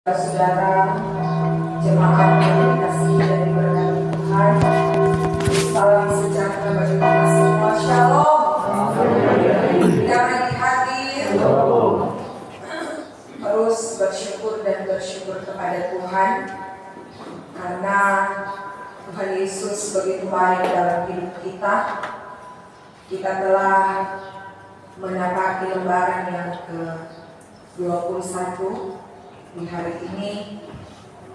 Saudara jemaat yang dikasihi dan diberkati Tuhan, salam sejahtera bagi kita semua. Shalom. Jangan di hati terus bersyukur dan bersyukur kepada Tuhan, karena Tuhan Yesus begitu baik dalam hidup kita. Kita telah menapaki lembaran yang ke-21 di hari ini,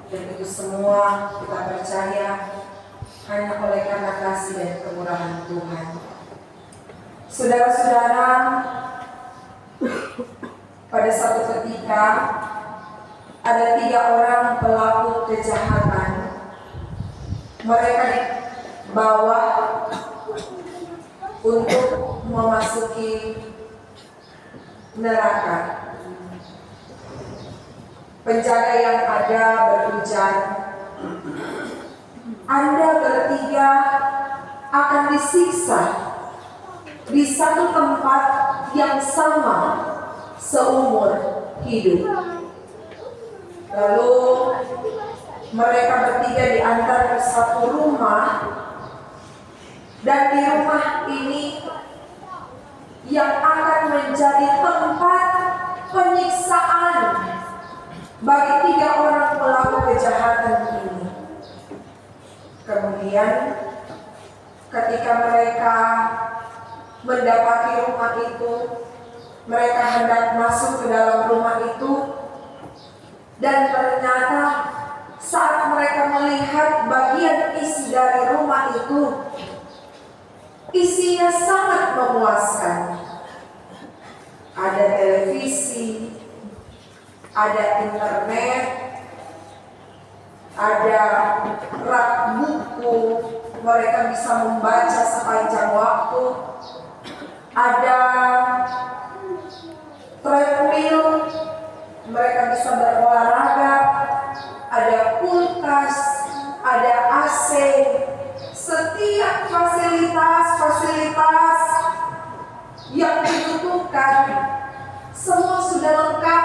dan itu semua kita percaya hanya oleh karena kasih dan kemurahan Tuhan. Saudara-saudara, pada satu ketika ada 3 orang pelaku kejahatan. Mereka dibawa untuk memasuki neraka. Penjaga yang ada berujar, Anda bertiga akan disiksa di satu tempat yang sama seumur hidup. Lalu mereka bertiga diantar ke satu rumah, dan di rumah ini yang akan menjadi tempat penyiksaan bagi 3 orang pelaku kejahatan ini. Kemudian ketika mereka mendapati rumah itu, mereka hendak masuk ke dalam rumah itu, dan ternyata saat mereka melihat bagian isi dari rumah itu, isinya sangat memuaskan. Ada televisi, ada internet, ada rak buku, mereka bisa membaca sepanjang waktu, ada treadmill, mereka bisa berolahraga, ada kulkas, ada AC, setiap fasilitas yang dibutuhkan semua sudah lengkap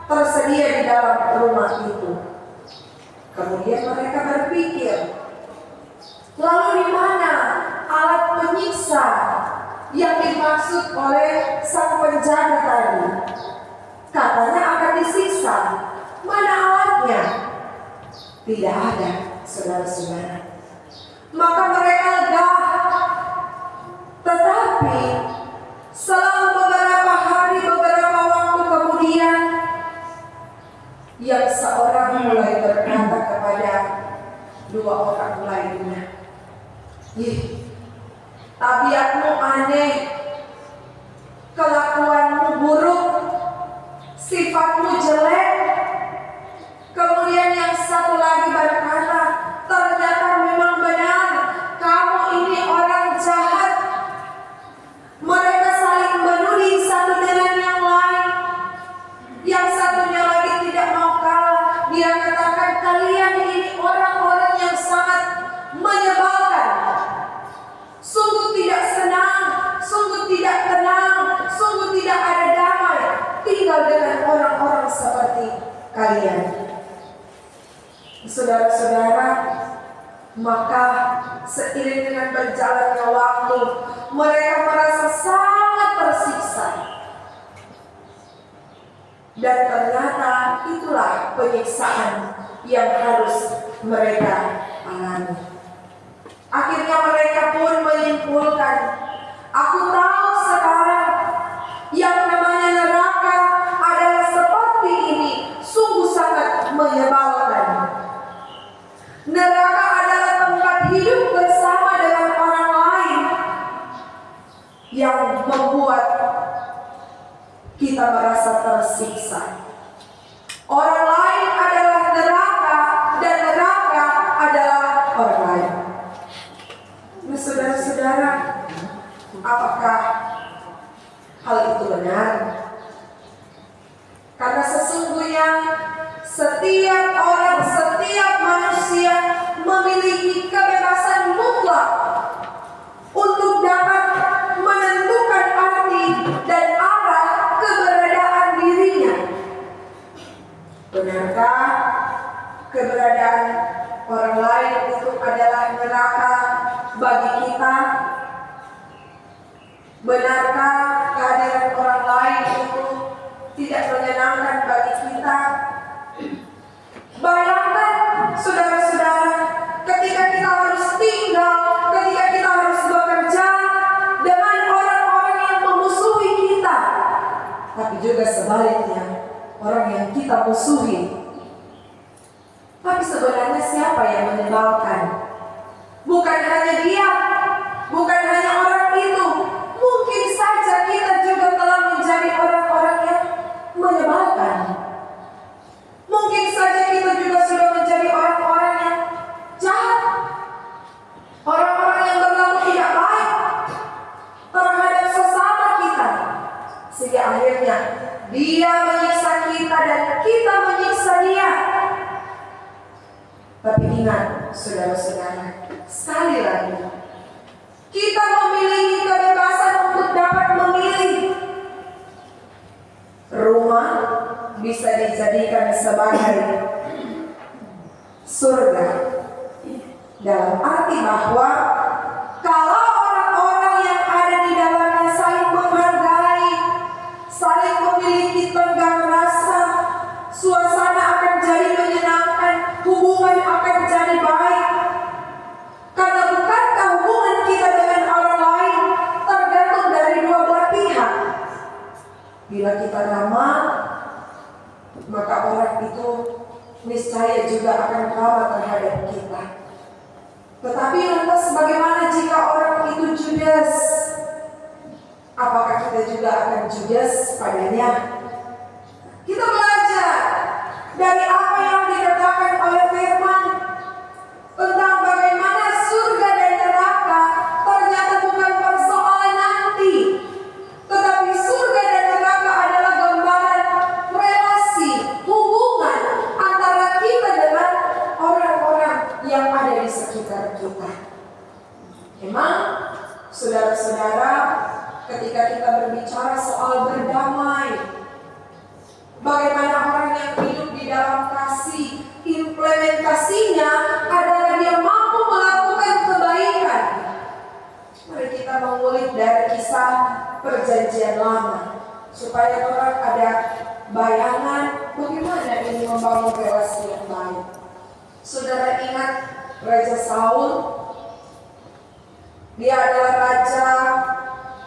tersedia di dalam rumah itu. Kemudian mereka berpikir, lalu di mana alat penyiksa yang dimaksud oleh sang penjaga tadi? Katanya akan disiksa. Mana alatnya? Tidak ada, saudara-saudara. Maka mereka lega. Tetapi selang beberapa hari, beberapa waktu kemudian, yang seorang mulai berkata kepada 2 orang lainnya, "Ih, tabiatmu aneh, kelakuanmu buruk, sifatmu jelek." Kemudian yang satu lagi berkata, "Ternyata memang benar, kamu ini orang jahat." Mereka saling menuding satu dengan yang lain. Yang satunya lagi tidak mau kalah. Dia katakan, "Kalian ini orang-orang yang sangat menyebalkan. Sungguh tidak senang, sungguh tidak tenang, sungguh tidak ada damai tinggal dengan orang-orang seperti kalian." Saudara-saudara, maka seiring dengan berjalannya waktu, mereka merasa sangat tersiksa. Dan ternyata itulah penyiksaan yang harus mereka alami. Akhirnya mereka pun menyimpulkan, "Aku tahu sekarang yang namanya neraka adalah seperti ini, sungguh sangat menyebalkan. Neraka adalah tempat hidup bersama dengan orang lain yang membuat kita merasa tersiksa. Orang lain adalah neraka, dan neraka adalah orang lain." Nah, saudara-saudara, apakah hal itu benar? Karena sesungguhnya setiap orang, setiap manusia memiliki kebebasan mutlak untuk dapat menentukan arti dan arah keberadaan dirinya. Benar Benarkah keberadaan orang lain itu adalah neraka bagi kita? Benarkah kehadiran orang lain itu tidak menyenangkan bagi kita? Bayangkan saudara-saudara, ketika kita harus tinggal, ketika kita harus bekerja dengan orang-orang yang memusuhi kita, tapi juga sebaliknya orang yang kita musuhi. Tapi sebenarnya siapa yang menyebalkan? Bukan hanya dia, bukan hanya orang itu. Mungkin saja kita juga telah menjadi orang-orang yang menyebalkan. Mungkin saja kita juga sudah menjadi orang-orang yang jahat, orang-orang yang berlaku tidak baik terhadap sesama kita, sehingga akhirnya dia menyiksa kita dan kita menyiksa dia. Tapi ingat, saudara-saudara, sekali lagi, kita memiliki kebebasan untuk dapat memilih. Rumah bisa dijadikan sebagai surga, dalam arti bahwa kalau orang-orang yang ada di dalamnya saling menghargai, saling memiliki tenggang rasa, suasana akan jadi menyenangkan, hubungan akan jadi baik. Karena bukankah hubungan kita dengan orang lain tergantung dari dua belah pihak? Bila kita ramah, maka orang itu niscaya juga akan ramah terhadap kita. Tetapi lantas bagaimana jika orang itu judes? Apakah kita juga akan judes padanya? Kita belajar dari apa yang dikatakan oleh firman tentang bagaimana surga dan neraka ternyata bukan persoalan nanti, tetapi surga dan neraka adalah gambaran relasi, hubungan antara kita dengan orang-orang yang ada di sekitar kita. Memang, saudara-saudara, ketika kita berbicara soal berdamai, bagaimana orang yang hidup di dalam kasih, implementasinya adalah dia mampu melakukan kebaikan. Mari kita mengulik dari kisah perjanjian lama, supaya orang ada bayangan bagaimana ini membangun relasi yang baik. Saudara ingat Raja Saul? Dia adalah raja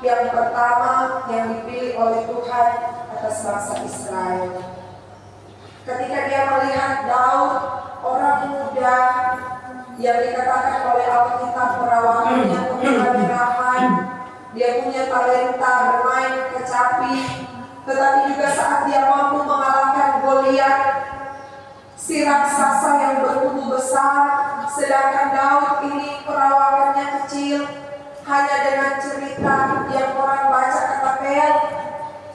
yang pertama yang dipilih oleh Tuhan atas bangsa Israel. Ketika dia melihat Daud, orang muda yang dikatakan oleh Alkitab perawakannya kemurahan, dia punya talenta bermain kecapi, tetapi juga saat dia mampu mengalahkan Goliat, si raksasa yang bertubuh besar, sedangkan Daud ini perawakannya kecil, hanya dengan cerita yang orang baca kata pel,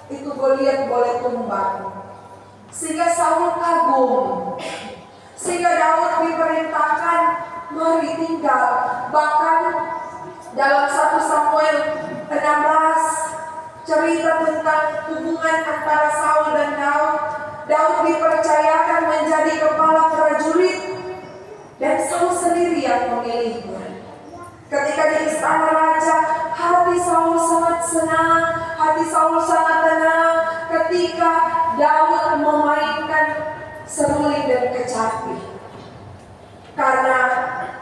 itu Goliat boleh tumbang. Sehingga Saul kagum, sehingga Daud diperintahkan mari tinggal. Bahkan dalam 1 Samuel 16 cerita tentang hubungan antara Saul dan Daud. Daud dipercayakan menjadi kepala prajurit dan Saul sendiri yang memilihnya. Ketika di istana raja, hati Saul sangat senang, hati Saul sangat tenang ketika Daud memainkan seruling dan kecapi. Karena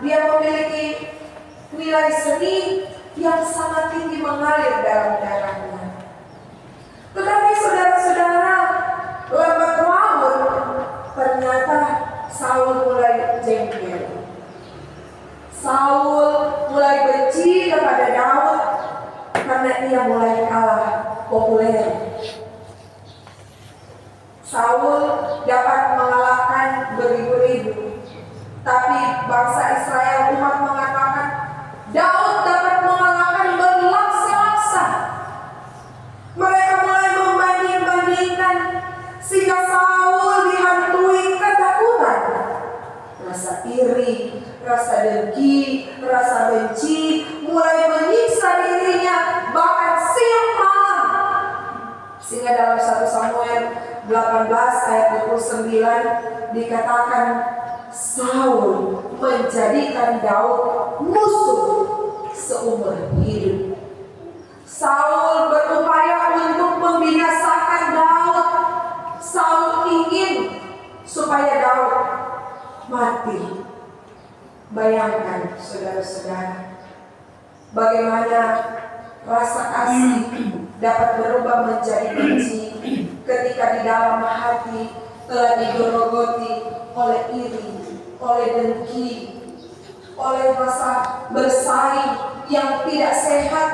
dia memiliki nilai seni yang sangat tinggi mengalir dalam darahnya. Tetapi saudara-saudara, lambat laun ternyata Saul mulai jengkel. Saul mulai benci kepada Daud karena ia mulai kalah populer. Saul dapat mengalahkan beribu-ribu, tapi bangsa Israel umat mengatakan Daud dapat mengalahkan berlaksa-laksa. Mereka mulai membanding-bandingkan sehingga Saul dihantui ketakutan, rasa iri, rasa dengki, rasa benci mulai menyiksa dirinya bahkan siang malam. Sehingga dalam 1 Samuel 18 ayat 21 29 dikatakan Saul menjadikan Daud musuh seumur hidup. Saul berupaya untuk membinasakan Daud. Saul ingin supaya Daud mati. Bayangkan saudara-saudara, bagaimana rasa kasih dapat berubah menjadi benci ketika di dalam hati telah digerogoti oleh iri, oleh dengki, oleh rasa bersaing yang tidak sehat,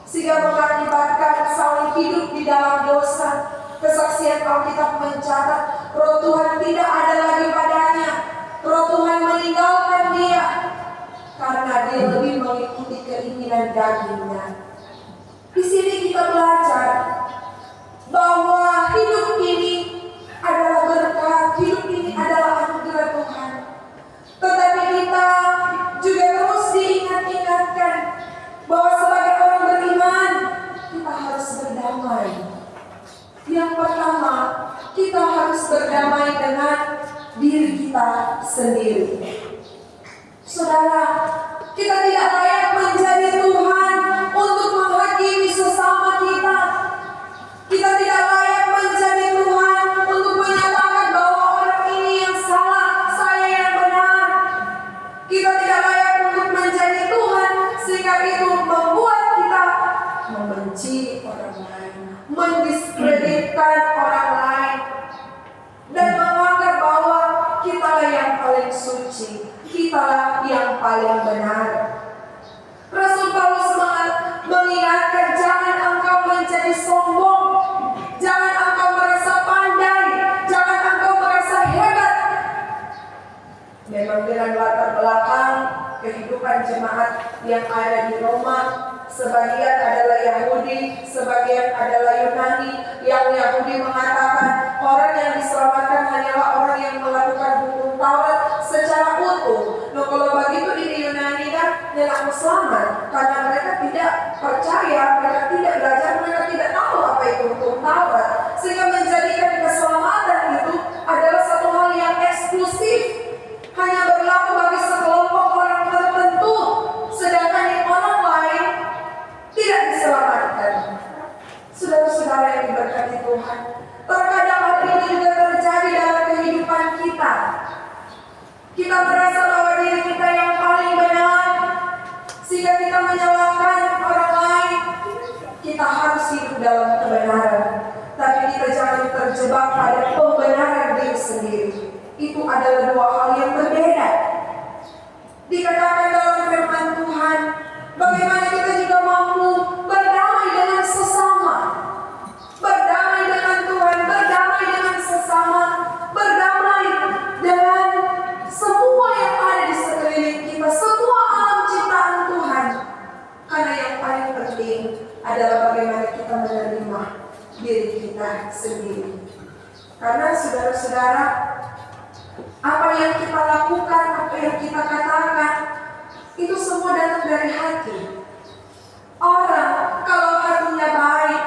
sehingga mengakibatkan Saul hidup di dalam dosa. Kesaksian Alkitab mencatat Roh Tuhan tidak ada lagi padanya. Roh Tuhan meninggalkan dia karena dia lebih mengikuti keinginan dagingnya. Di sini kita belajar bahwa hidup ini adalah berkat, hidup ini adalah anugerah Tuhan. Tetapi kita juga terus diingat-ingatkan bahwa sebagai orang beriman kita harus berdamai. Yang pertama, kita harus berdamai dengan diri kita sendiri. Saudara, kita tidak layak menjadi Tuhan untuk menghakimi sesama kita. Kita tidak layak menjadi Tuhan untuk menyatakan bahwa orang ini yang salah, saya yang benar. Kita tidak layak untuk menjadi Tuhan sehingga itu membuat kita membenci orang lain, mendiskreditkan orang lain, dan menganggap bahwa kitalah yang paling suci, kitalah yang paling benar. Rasul Paulus mengingatkan, jangan engkau menjadi sombong, jangan engkau merasa pandai, jangan engkau merasa hebat. Memang dengan latar belakang kehidupan jemaat yang ada di Roma, sebagian adalah Yahudi, sebagian adalah Yunani. Yang Yahudi mengatakan orang yang diselamatkan hanyalah orang yang melakukan hukum Taurat secara utuh. Nah, kalau begitu di Yunani kan tidak selamat karena mereka tidak percaya, mereka tidak belajar, mereka tidak tahu apa itu hukum Taurat, sehingga menjadikan keselamatan itu adalah satu hal yang eksklusif, hanya berlaku bagi sekelompok orang tertentu, sedangkan yang orang lain tidak diselamatkan. Saudara-saudara yang diberkati Tuhan, terkadang hal ini juga terjadi dalam kehidupan kita. Kita merasa bahwa diri kita yang paling benar, sehingga kita menyalahkan orang lain. Kita harus hidup dalam kebenaran, tapi kita jangan terjebak pada pembenaran diri sendiri. Itu adalah dua hal yang berbeda. Dikatakan dalam firman Tuhan, bagaimana kita juga mampu berdamai dengan sesama, berdamai dengan Tuhan, berdamai dengan sesama, berdamai dengan semua yang ada di sekeliling kita, semua alam ciptaan Tuhan. Karena yang paling penting adalah bagaimana kita menerima diri kita sendiri. Karena saudara-saudara, apa yang kita lakukan, apa yang kita katakan, itu semua datang dari hati. Orang kalau hatinya baik,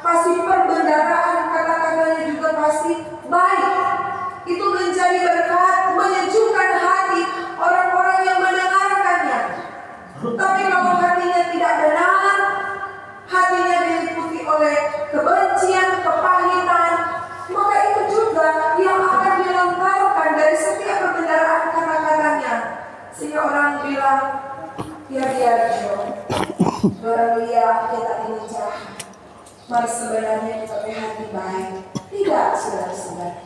pasti perbendaharaan kata-katanya juga pasti baik. Itu menjadi berkat, menyejukkan hati orang-orang yang mendengarkannya. Tapi kalau hatinya tidak benar, hatinya diliputi oleh kebencian, kepahitan, maka itu juga yang akan dilontarkan dari setiap perbendaharaan kata-katanya. Sehingga orang bilang, ya biar orang lihat kita ini jahat, mari sebenarnya kita hati baik. Tidak, saudara-saudara.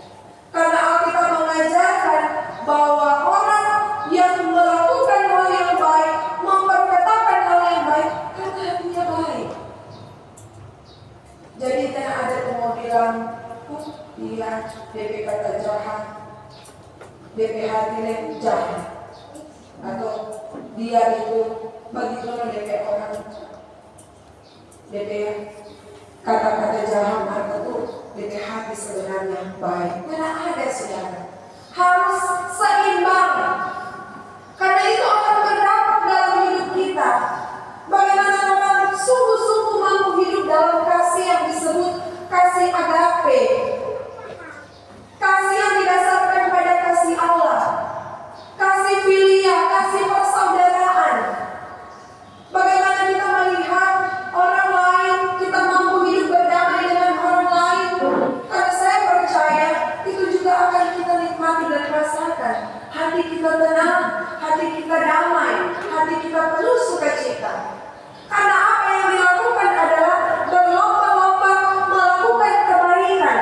Karena Alkitab mengajarkan bahwa orang yang melakukan hal yang baik, memperkatakan hal yang baik, karena hatinya baik. Jadi tidak ada yang mau bilang, dia DP kata jahat, DP hatinya jahat, atau dia itu begitu DP orang, DP kata-kata jahat, atau DP hati sebenarnya baik. Mana ada, saudara? Harus seimbang. Karena itu akan berdampak dalam hidup kita. Bagaimana orang sungguh-sungguh mampu hidup dalam kasih yang disebut kasih agape. menikmati dan rasakan hati kita tenang, hati kita damai, hati kita penuh sukacita. Karena apa yang dilakukan adalah berlomba-lomba melakukan kebaikan.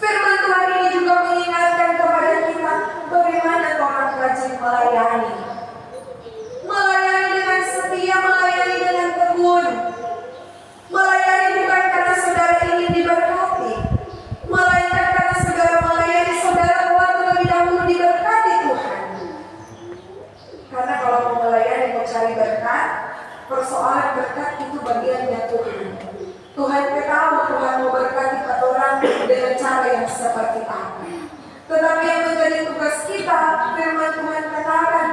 Firman Tuhan ini juga mengingatkan kepada kita bagaimana orang rajin melayani. Melayani dengan setia, melayani dengan tekun. Melayani bukan karena saudara ingin diberkati, melainkan karena saudara melayani saudara telah terlebih dahulu diberkati Tuhan. Karena kalau mau melayani, mau cari berkat, persoalan berkat itu bagiannya Tuhan. Tuhan tahu Tuhan mau berkati orang dengan cara yang seperti apa. Tetapi yang menjadi tugas kita, firman Tuhan katakan,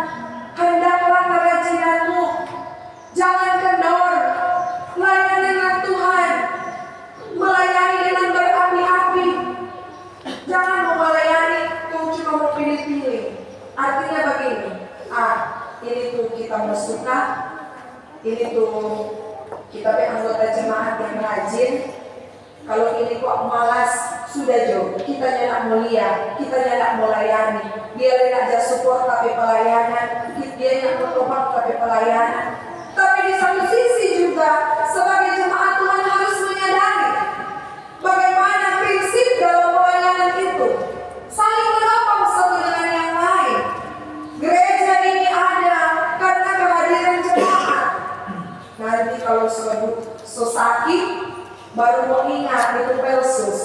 hendaklah kerajinanmu jangan kendor, layani dengan Tuhan, melayani dengan berapi-api. Jangan mau melayani tuh cuma mau pilih-pilih. Artinya begini, ini tuh kita mau suka, ini tuh kita anggota jemaat yang rajin. Kalau ini kok malas, sudah jauh. Kita nyenak mulia, kita nyenak melayani. Dia tidak aja support tapi pelayanan, dia yang bertopang tapi pelayanan. Tapi di satu sisi juga sebagai jemaat Tuhan harus menyadari bagaimana prinsip dalam pelayanan itu saling menopang satu dengan yang lain. Gereja ini ada karena kehadiran jemaat. Nanti kalau sebut Sosaki baru mengingat itu Pelsus.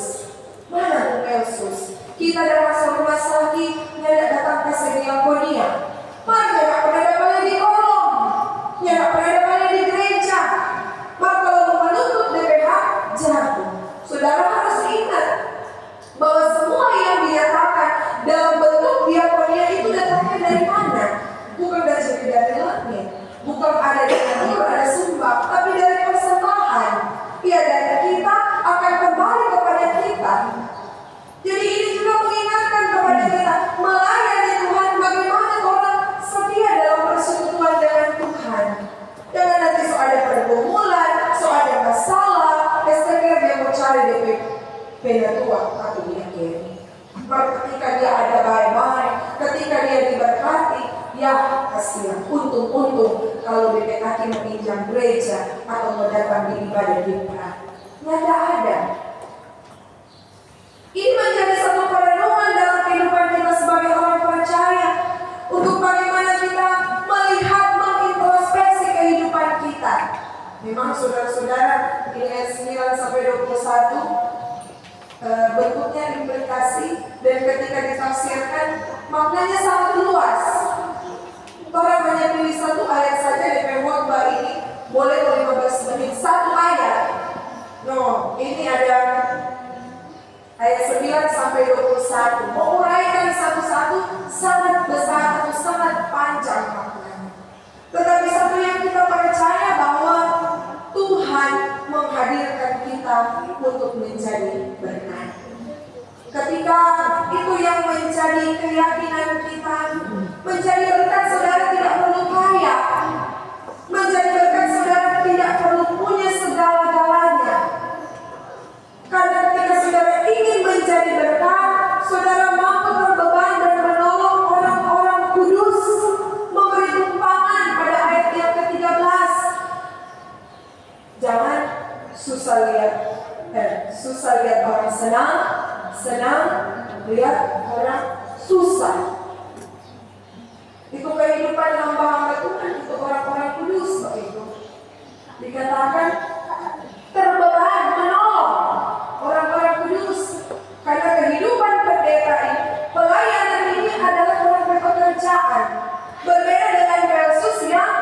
Mana tuh Pelsus? Kita ada masuk rumah sakit, tidak datang ke Diakonia. Mana tidak pernah dapatnya di kolom, tidak pernah dapatnya di gereja. Maka kalau mau menuntut DPH, jatuh. Saudara harus ingat bahwa semua yang dinyatakan dalam bentuk diakonia itu datangnya dari mana? Bukan dari langit, bukan ada dari ada sumbang, tapi dari persembahan. Ya, dan kita akan kembali kepada kita. Jadi ini juga mengingatkan kepada kita melayani Tuhan, bagaimana orang setia dalam persekutuan dengan Tuhan. Jangan nanti so ada pergumulan, so ada masalah, STK dia mau cari DP tua atau dia kiri. Ketika dia ada baik-baik, ketika dia diberkati, ya kasihan, untung-untung kalau BPKK meminjam gereja atau mau datang di ibadah di Pra. Tidak ada. Ini menjadi satu perenungan dalam kehidupan kita sebagai orang percaya untuk bagaimana kita melihat, mengintrospeksi kehidupan kita. Memang saudara-saudara, di ayat 9 sampai 21 bentuknya implikasi dan ketika ditafsirkan maknanya sangat luas. Orang hanya pilih satu ayat saja di khotbah ini, boleh 15 menit satu ayat. No, ini ada ayat 9 sampai 21. Mau uraikan satu-satu sangat besar atau sangat panjang maknanya. Tetapi satu yang kita percaya bahwa Tuhan menghadirkan kita untuk menjadi berkat. Ketika itu yang menjadi keyakinan kita, menjadi berkat saudara tidak perlu kaya, menjadi berkat saudara tidak perlu punya segala-galanya. Karena ketika saudara ingin menjadi berkat, saudara mampu terbeban dan menolong orang-orang kudus, memberi tumpangan pada ayat yang ke-13. Jangan susah lihat orang senang lihat orang susah. Itu kehidupan hamba-hamba Tuhan, itu orang-orang kudus begitu. Dikatakan terbeban menolong orang-orang kudus. Karena kehidupan pendeta ini, pelayanan ini adalah orang pekerjaan. Berbeda dengan Pelsus yang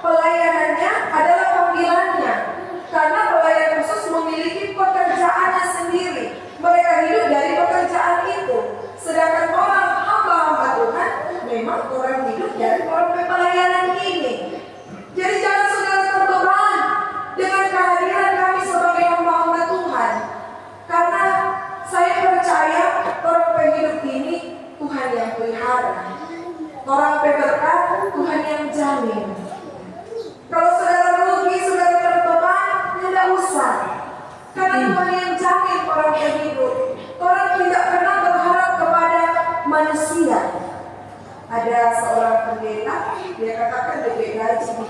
pelayanannya adalah panggilannya. Karena pelayan khusus memiliki pekerjaannya sendiri. Mereka hidup dari pekerjaan itu. Sedangkan orang hamba-hamba Tuhan memang orang hidup dari orang pelayanan ini. Jadi jangan saudara terbeban dengan kehadiran kami sebagai hamba-hamba Tuhan. Karena saya percaya orang penghidup ini Tuhan yang pelihara. Orang berkat Tuhan yang jamin. Kalau saudara rugi, saudara terbeban, tidak usah. Karena Tuhan yang jamin orang penghidup. Orang tidak pernah berharap kepada manusia. Ada seorang pendeta, dia katakan DP gaji di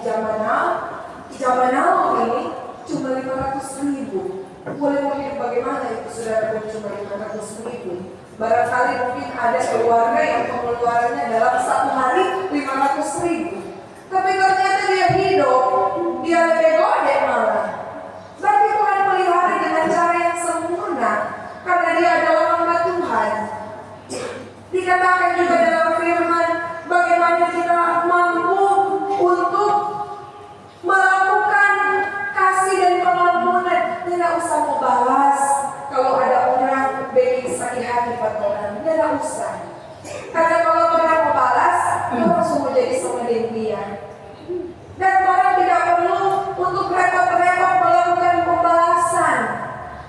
zaman now ini cuma 500.000. Boleh mungkin bagaimana itu saudara, cuma 500.000. Barangkali mungkin ada keluarga yang pengeluarannya dalam satu hari 500.000. Tapi ternyata dia hidup, dia lebih gede malah. Tapi Tuhan melihara dengan cara yang sempurna, karena dia adalah hamba Tuhan. Dikatakan juga dalam firman, bagaimana kita mampu untuk melakukan kasih dan pengampunan. Tidak usah mau balas. Kalau ada orang bikin sakit hati pada orang, tidak usah. Karena kalau orang mau balas, orang semua jadi sama dengan dia. Dan orang tidak perlu untuk repot-repot melakukan pembalasan.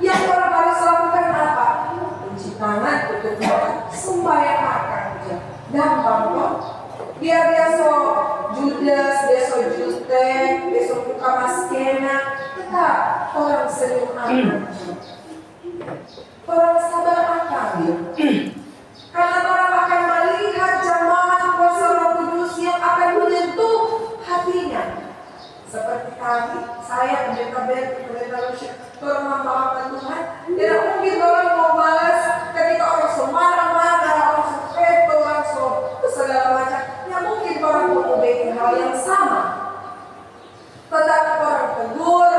Yang orang harus lakukan apa? Cuci tangan, tutup mulut, sembahyang akan aja. Gampang kok. Biar dia so judes, dia so jute, dia so buka maskena, tetap orang senyum akan. Orang sabar akan. Karena orang akan melihat jamaah kuasa Roh Kudus yang akan menyentuh hatinya. Seperti kami, saya pendeta Lucia, orang membawakan Tuhan. Tidak mungkin orang mau balas ketika orang marah-marah, orang veto, orang segala macam. Ya mungkin orang mau bikin hal yang sama. Tetapi orang tegur,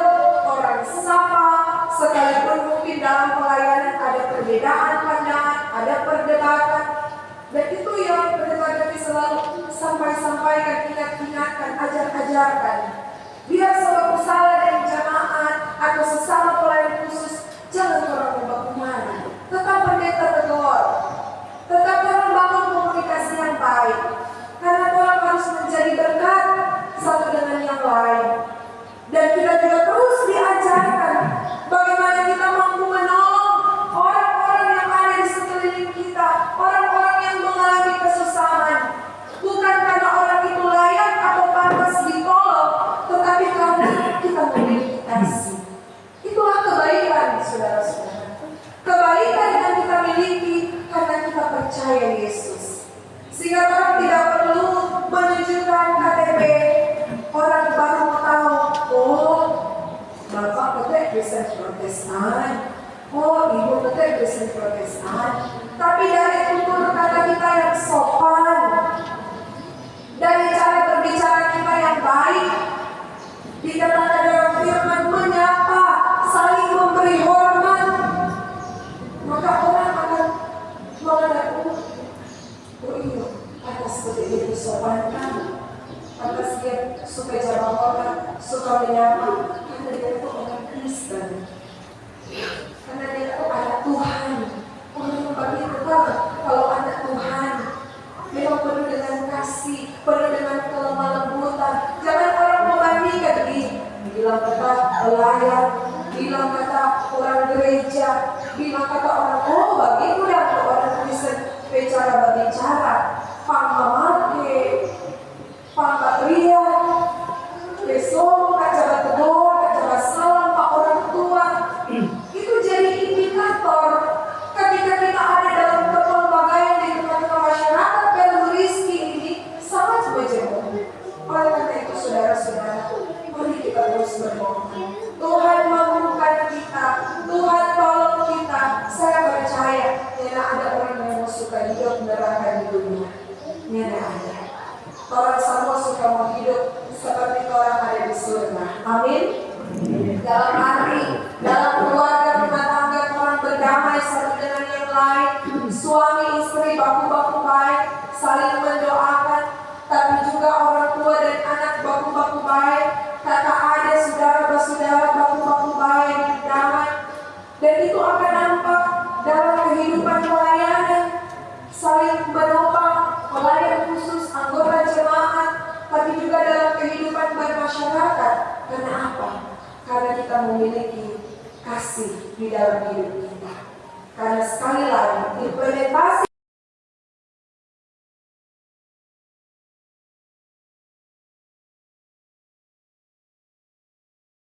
orang sapa, sekalipun mungkin dalam pelayanan ada perbedaan pandangan, ada perdebatan. Dan itu yang pendeta selalu sampaikan, ingatkan, ajarkan. Biar selalu salah dari jamaat atau sesama pelayan khusus, jangan orang membaku marah. Tetap pendeta tegur, tetap orang bangun komunikasi yang baik. Karena orang harus menjadi berkat satu dengan yang lain. Dan kita juga terus diajarkan bagaimana kita mampu menolong orang-orang yang ada di sekeliling kita, orang-orang yang mengalami kesusahan. Bukan karena orang itu layak atau pantas ditolong, tetapi karena kita memiliki kasih. Itulah kebaikan, saudara-saudara. Kebaikan yang kita miliki karena kita percaya Yesus. Sehingga orang tidak perlu menunjukkan KTP. Orang baru mau tahu, oh, Bapak betul Kristen Protestan, oh, Ibu betul Kristen Protestan. Tapi dari tutur kata kita yang sopan, dari cara berbicara kita yang baik, dikatakan dalam firman menyapa, saling memberi hormat, maka orang akan mengenal, oh iya, atas seperti itu sopan kan, atas dia suka jawab orang, suka menyapa, karena dia itu orang Kristen, karena dia itu anak Tuhan. Orang yang bagi kita kalau anak Tuhan memang penuh dengan kasih, penuh dengan kelemah lembutan. Jangan orang membandingkan bilang kata pelayan, bilang kata orang gereja, bilang kata orang, oh begitu ya orang Kristen bicara berbicara, pangmamake, pangkatria, besok kacara tegur, kacara salam pak orang tua. Itu jadi indikator ketika kita ada dalam kepelbagaian di tengah-tengah masyarakat yang rizki ini sangat berjemur. Oleh karena itu saudara-saudara, mari kita terus berdoa. Tuhan mampukan kita, Tuhan tolong kita. Saya percaya tidak ada orang yang mau suka hidup neraka di dunia. Tidak ada. Orang semua suka mau hidup seperti orang ada di surga. Amin. Dalam hati, dalam keluarga rumah tangga orang berdamai satu dengan yang lain. Suami istri baku-baku baik, saling mendoakan. Tapi juga orang tua dan anak baku-baku baik, kakak adik, saudara bersaudara baku-baku baik, damai. Dan itu akan nampak dalam kehidupan pelayanan, saling menopang pelayan khusus, anggota jemaat, tapi juga dalam kehidupan bermasyarakat. Karena apa? Karena kita memiliki kasih di dalam hidup kita. Karena sekali lagi implementasi